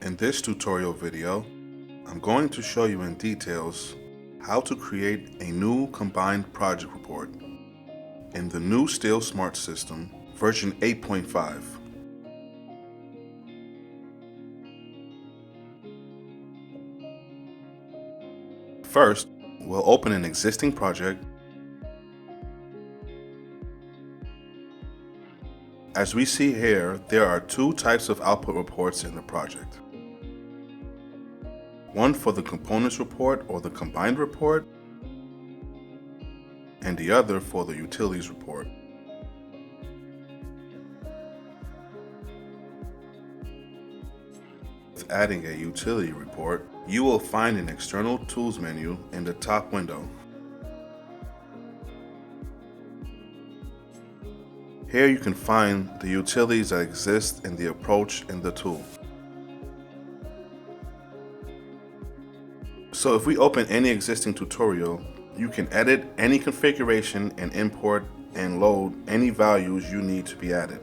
In this tutorial video, I'm going to show you in details how to create a new combined project report in the new Steel Smart system version 8.5. First, we'll open an existing project. As we see here, there are two types of output reports in the project. One for the components report or the combined report, and the other for the utilities report. With adding a utility report, you will find an external tools menu in the top window. Here you can find the utilities that exist in the approach in the tool. So if we open any existing tutorial, you can edit any configuration and import and load any values you need to be added.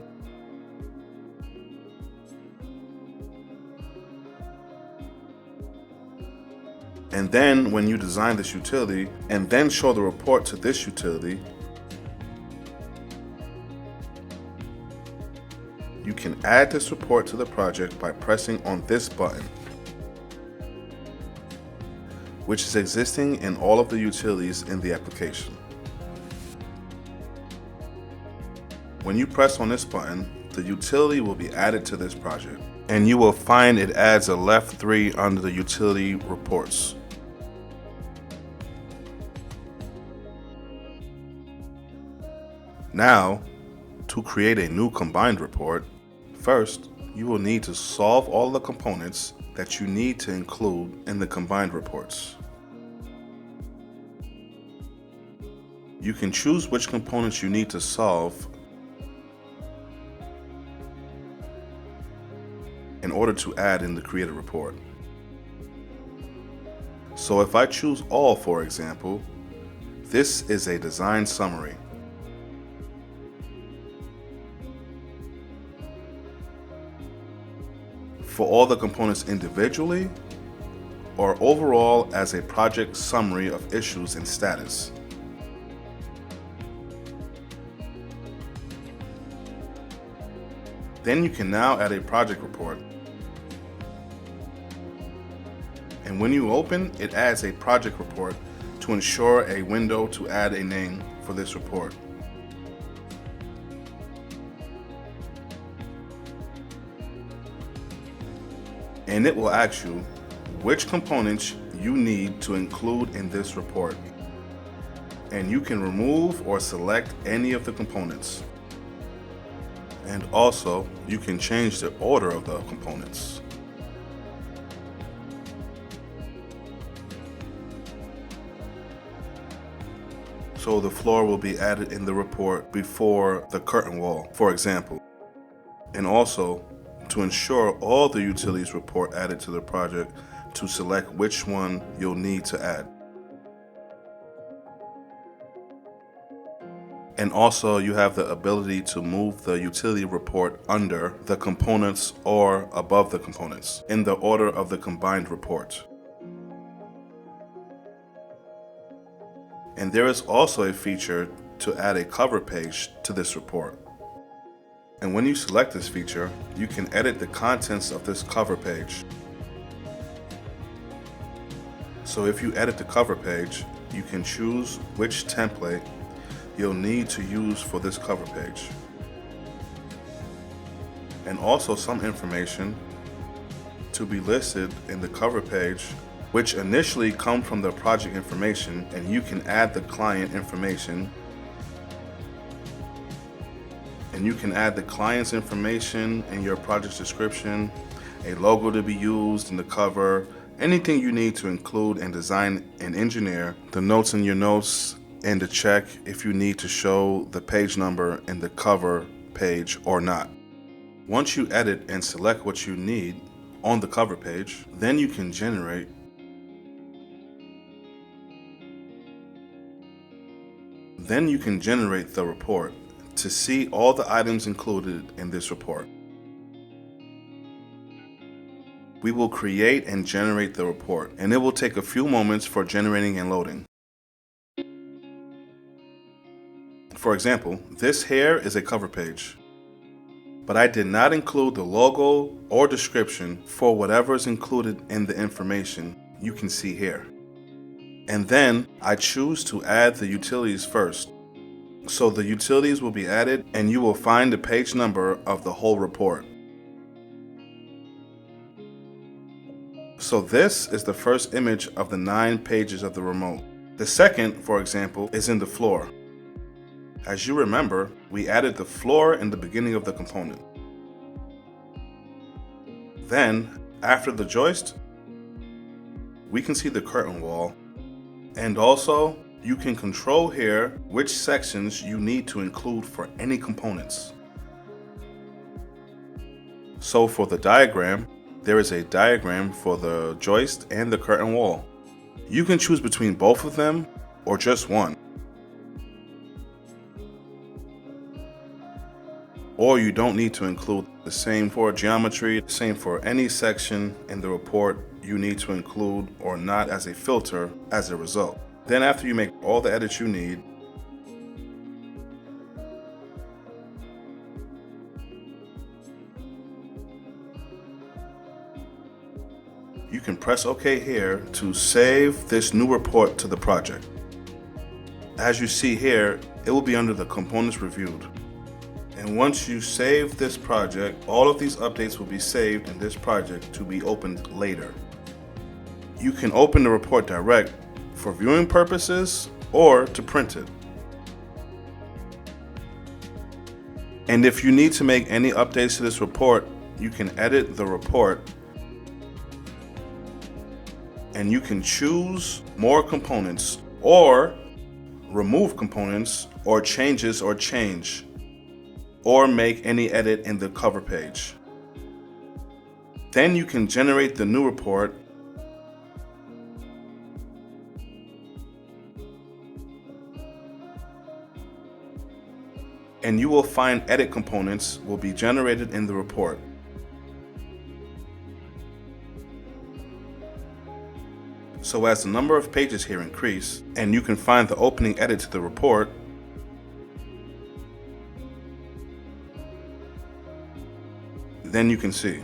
And then when you design this utility and then show the report to this utility, you can add this report to the project by pressing on this button, which is existing in all of the utilities in the application. When you press on this button, the utility will be added to this project, and you will find it adds a left 3 under the utility reports. Now, to create a new combined report, first, you will need to solve all the components that you need to include in the combined reports. You can choose which components you need to solve in order to add in the created report. So if I choose all, for example, this is a design summary. For all the components individually, or overall as a project summary of issues and status. Then you can now add a project report. And when you open, it adds a project report to ensure a window to add a name for this report. And it will ask you which components you need to include in this report. And you can remove or select any of the components. And also, you can change the order of the components. So the floor will be added in the report before the curtain wall, for example. And also, to ensure all the utilities report added to the project, to select which one you'll need to add. And also you have the ability to move the utility report under the components or above the components in the order of the combined report. And there is also a feature to add a cover page to this report. And when you select this feature, you can edit the contents of this cover page. So if you edit the cover page, you can choose which template you'll need to use for this cover page. And also some information to be listed in the cover page, which initially come from the project information, and you can add the client information. And you can add the client's information in your project's description, a logo to be used in the cover, anything you need to include and design and engineer, the notes in your notes, and to check if you need to show the page number in the cover page or not. Once you edit and select what you need on the cover page, then you can generate the report to see all the items included in this report. We will create and generate the report, and it will take a few moments for generating and loading. For example, this here is a cover page, but I did not include the logo or description for whatever is included in the information you can see here. And then I choose to add the utilities first. So the utilities will be added and you will find the page number of the whole report. So this is the first image of the 9 pages of the remote. The second, for example, is in the floor. As you remember, we added the floor in the beginning of the component. Then, after the joist, we can see the curtain wall, and also you can control here which sections you need to include for any components. So for the diagram, there is a diagram for the joist and the curtain wall. You can choose between both of them or just one. Or you don't need to include the same for geometry, the same for any section in the report you need to include or not as a filter as a result. Then after you make all the edits you need, you can press OK here to save this new report to the project. As you see here, it will be under the components reviewed. And once you save this project, all of these updates will be saved in this project to be opened later. You can open the report direct for viewing purposes or to print it. And if you need to make any updates to this report, you can edit the report and you can choose more components or remove components or changes or change, or make any edit in the cover page. Then you can generate the new report and you will find edit components will be generated in the report. So as the number of pages here increase and you can find the opening edit to the report, then you can see.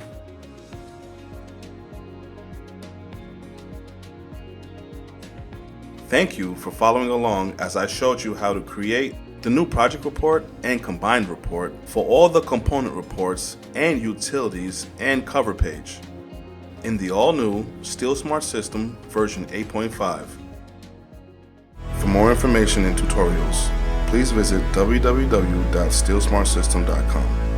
Thank you for following along as I showed you how to create the new project report and combined report for all the component reports and utilities and cover page in the all-new SteelSmart System version 8.5. For more information and tutorials, please visit www.steelsmartsystem.com.